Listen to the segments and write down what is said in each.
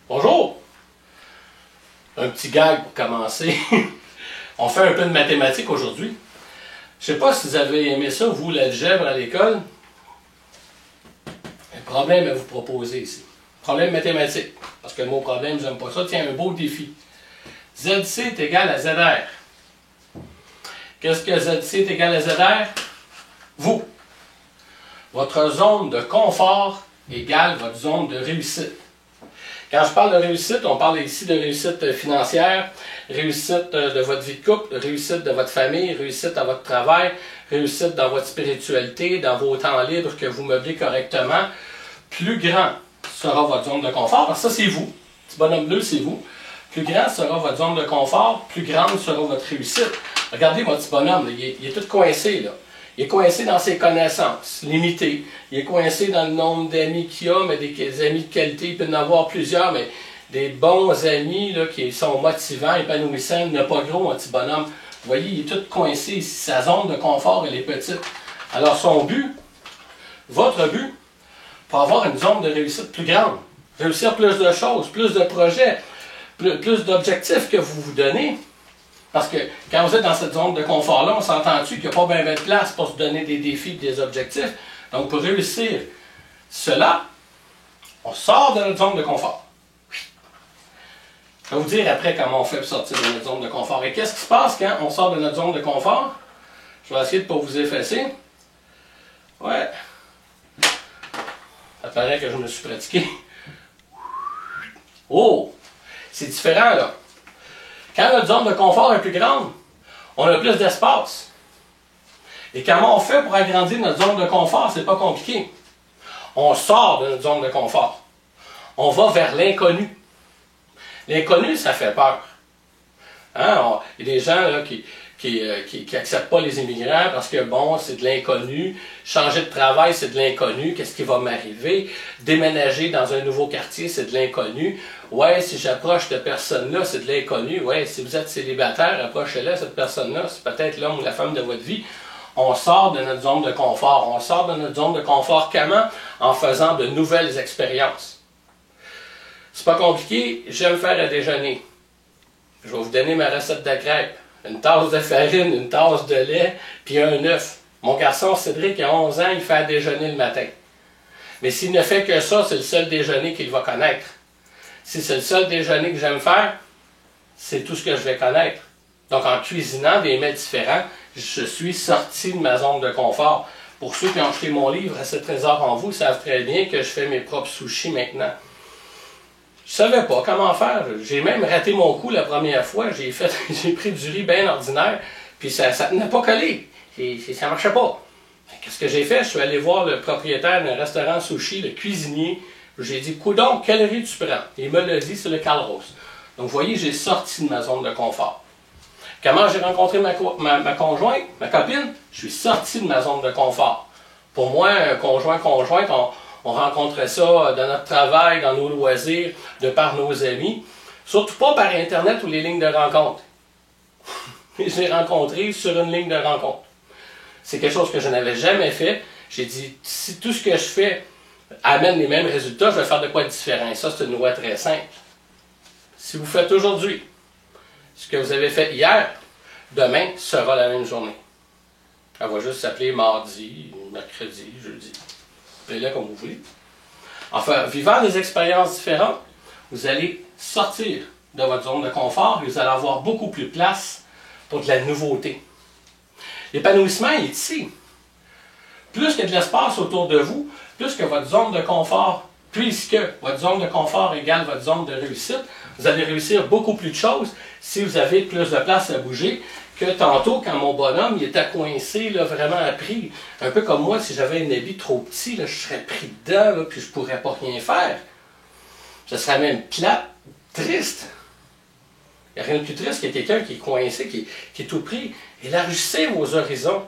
Bonjour! Un petit gag pour commencer. On fait un peu de mathématiques aujourd'hui. Je ne sais pas si vous avez aimé ça, vous, l'algèbre à l'école. Un problème à vous proposer ici. Problème mathématique. Parce que le mot problème, j'aime pas ça. Tiens, un beau défi. ZC est égal à ZR. Qu'est-ce que ZC est égal à ZR? Vous. Votre zone de confort égale votre zone de réussite. Quand je parle de réussite, on parle ici de réussite financière, réussite de votre vie de couple, réussite de votre famille, réussite à votre travail, réussite dans votre spiritualité, dans vos temps libres que vous meublez correctement. Plus grand sera votre zone de confort, parce que ça c'est vous. Petit bonhomme bleu, c'est vous. Plus grand sera votre zone de confort, plus grande sera votre réussite. Regardez votre petit bonhomme, là, il est tout coincé là. Il est coincé dans ses connaissances limitées. Il est coincé dans le nombre d'amis qu'il a, mais des amis de qualité. Il peut en avoir plusieurs, mais des bons amis là, qui sont motivants, épanouissants. Il n'a pas gros, un petit bonhomme. Vous voyez, il est tout coincé ici. Sa zone de confort, elle est petite. Alors son but, votre but, pour avoir une zone de réussite plus grande, réussir plus de choses, plus de projets, plus d'objectifs que vous vous donnez. Parce que quand vous êtes dans cette zone de confort-là, on s'entend-tu qu'il n'y a pas bien de place pour se donner des défis et des objectifs. Donc, pour réussir cela, on sort de notre zone de confort. Je vais vous dire après comment on fait pour sortir de notre zone de confort. Et qu'est-ce qui se passe quand on sort de notre zone de confort? Je vais essayer de ne pas vous effacer. Ouais. Ça paraît que je me suis pratiqué. Oh! C'est différent, là. Quand notre zone de confort est plus grande, on a plus d'espace. Et comment on fait pour agrandir notre zone de confort? C'est pas compliqué. On sort de notre zone de confort. On va vers l'inconnu. L'inconnu, ça fait peur. Hein? Il y a des gens là, qui n'acceptent pas les immigrants parce que, bon, c'est de l'inconnu. Changer de travail, c'est de l'inconnu. Qu'est-ce qui va m'arriver? Déménager dans un nouveau quartier, c'est de l'inconnu. Ouais, si j'approche cette personne-là, c'est de l'inconnu. Ouais, si vous êtes célibataire, approchez-la, cette personne-là. C'est peut-être l'homme ou la femme de votre vie. On sort de notre zone de confort. On sort de notre zone de confort comment? En faisant de nouvelles expériences. C'est pas compliqué. J'aime faire à déjeuner. Je vais vous donner ma recette de crêpes. Une tasse de farine, une tasse de lait, puis un œuf. Mon garçon Cédric, a 11 ans, il fait à déjeuner le matin. Mais s'il ne fait que ça, c'est le seul déjeuner qu'il va connaître. Si c'est le seul déjeuner que j'aime faire, c'est tout ce que je vais connaître. Donc, en cuisinant des mets différents, je suis sorti de ma zone de confort. Pour ceux qui ont acheté mon livre « À ce trésor en vous », savent très bien que je fais mes propres sushis maintenant. Je ne savais pas comment faire. J'ai même raté mon coup la première fois. J'ai pris du riz bien ordinaire, puis ça ne tenait pas collé. Ça ne marchait pas. Qu'est-ce que j'ai fait? Je suis allé voir le propriétaire d'un restaurant sushi, le cuisinier. J'ai dit, coudonc, quel riz tu prends? Il me l'a dit, c'est le Carlos. Donc, vous voyez, j'ai sorti de ma zone de confort. Comment j'ai rencontré ma conjointe, ma copine? Je suis sorti de ma zone de confort. Pour moi, un conjointe, on rencontrait ça dans notre travail, dans nos loisirs, de par nos amis. Surtout pas par Internet ou les lignes de rencontre. Je l'ai rencontré sur une ligne de rencontre. C'est quelque chose que je n'avais jamais fait. J'ai dit, si tout ce que je fais amène les mêmes résultats, je vais faire de quoi de différent. Et ça, c'est une loi très simple. Si vous faites aujourd'hui ce que vous avez fait hier, demain sera la même journée. Elle va juste s'appeler mardi, mercredi, jeudi. Appelez-la comme vous voulez. Enfin, vivant des expériences différentes, vous allez sortir de votre zone de confort et vous allez avoir beaucoup plus de place pour de la nouveauté. L'épanouissement est ici. Plus qu'il y a de l'espace autour de vous, plus que votre zone de confort, puisque votre zone de confort égale votre zone de réussite, vous allez réussir beaucoup plus de choses si vous avez plus de place à bouger que tantôt, quand mon bonhomme il était coincé, là, vraiment pris, un peu comme moi, si j'avais un habit trop petit, là, je serais pris dedans, là, puis je ne pourrais pas rien faire. Ce serait même plate, triste. Il n'y a rien de plus triste que quelqu'un qui est coincé, qui est tout pris. Élargissez vos horizons.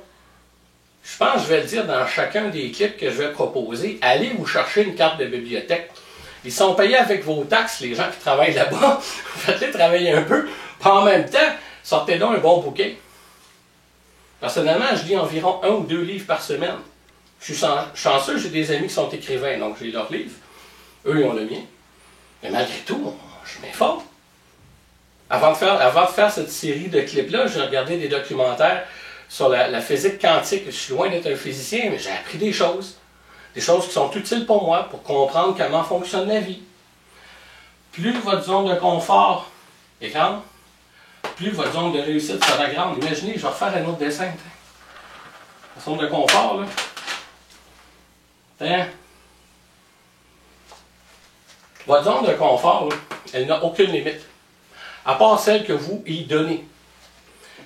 Je pense que je vais le dire dans chacun des clips que je vais proposer. Allez vous chercher une carte de bibliothèque. Ils sont payés avec vos taxes, les gens qui travaillent là-bas. Faites-les travailler un peu. Puis en même temps, sortez donc un bon bouquet. Personnellement, je lis environ 1 ou 2 livres par semaine. Je suis chanceux, j'ai des amis qui sont écrivains, donc j'ai leurs livres. Eux, ils ont le mien. Mais malgré tout, je m'informe. Avant de faire cette série de clips-là, j'ai regardé des documentaires sur la physique quantique. Je suis loin d'être un physicien, mais j'ai appris des choses. Des choses qui sont utiles pour moi, pour comprendre comment fonctionne la vie. Plus votre zone de confort est grande, plus votre zone de réussite sera grande. Imaginez, je vais refaire un autre dessin. La zone de confort, là. Votre zone de confort, là, elle n'a aucune limite. À part celle que vous y donnez.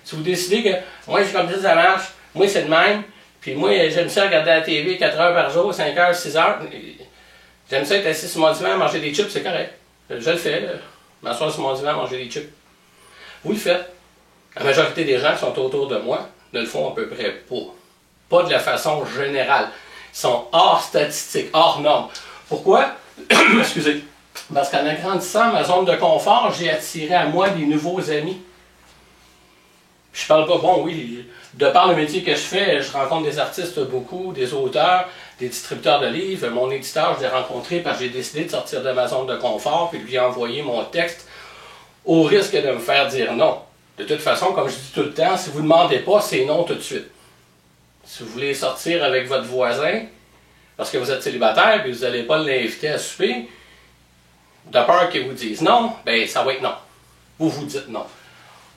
Si vous décidez que, moi, j'ai comme ça, ça marche, moi, c'est de même, puis moi, j'aime ça regarder la TV 4 heures par jour, 5 heures, 6 heures, j'aime ça être assis sur mon divan à manger des chips, c'est correct. Je le fais, m'asseoir sur mon divan à manger des chips. Vous le faites. La majorité des gens qui sont autour de moi ne le font à peu près pas. Pas de la façon générale. Ils sont hors statistique, hors norme. Pourquoi? Excusez. Parce qu'en agrandissant ma zone de confort, j'ai attiré à moi des nouveaux amis. Je parle pas, bon oui, de par le métier que je fais, je rencontre des artistes beaucoup, des auteurs, des distributeurs de livres. Mon éditeur, je l'ai rencontré parce que j'ai décidé de sortir de ma zone de confort puis de lui envoyer mon texte au risque de me faire dire non. De toute façon, comme je dis tout le temps, si vous ne demandez pas, c'est non tout de suite. Si vous voulez sortir avec votre voisin, parce que vous êtes célibataire et vous n'allez pas l'inviter à souper, de peur qu'il vous dise non, ben ça va être non. Vous vous dites non.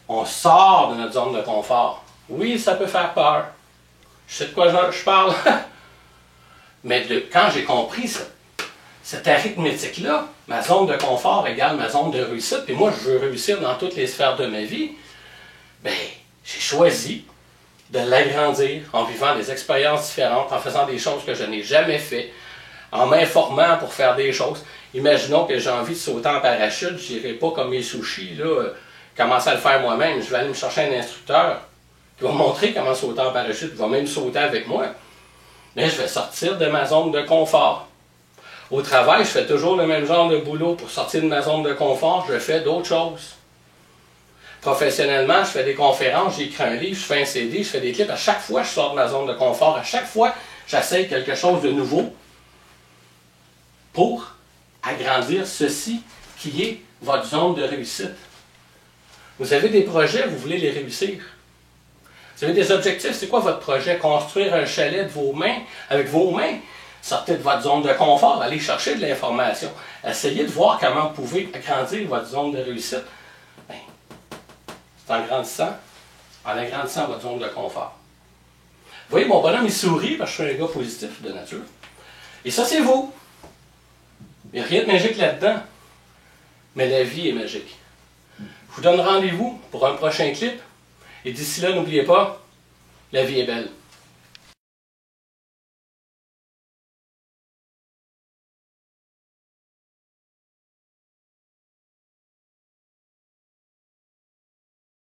On sort de notre zone de confort. Oui, ça peut faire peur. Je sais de quoi je parle. Mais quand j'ai compris cette arithmétique-là, ma zone de confort égale ma zone de réussite, puis moi je veux réussir dans toutes les sphères de ma vie, ben j'ai choisi de l'agrandir en vivant des expériences différentes, en faisant des choses que je n'ai jamais fait, en m'informant pour faire des choses. Imaginons que j'ai envie de sauter en parachute, je n'irai pas comme mes sushis, là, commencer à le faire moi-même. Je vais aller me chercher un instructeur qui va me montrer comment sauter en parachute, qui va même sauter avec moi. Mais je vais sortir de ma zone de confort. Au travail, je fais toujours le même genre de boulot. Pour sortir de ma zone de confort, je fais d'autres choses. Professionnellement, je fais des conférences, j'écris un livre, je fais un CD, je fais des clips. À chaque fois, je sors de ma zone de confort. À chaque fois, j'essaye quelque chose de nouveau pour agrandir ceci qui est votre zone de réussite. Vous avez des projets, vous voulez les réussir. Vous avez des objectifs, c'est quoi votre projet? Construire un chalet de vos mains, avec vos mains. Sortez de votre zone de confort, allez chercher de l'information. Essayez de voir comment vous pouvez agrandir votre zone de réussite. Ben, c'est en agrandissant votre zone de confort. Vous voyez, mon bonhomme, il sourit parce que je suis un gars positif de nature. Et ça, c'est vous. Il n'y a rien de magique là-dedans. Mais la vie est magique. Je vous donne rendez-vous pour un prochain clip. Et d'ici là, n'oubliez pas, la vie est belle.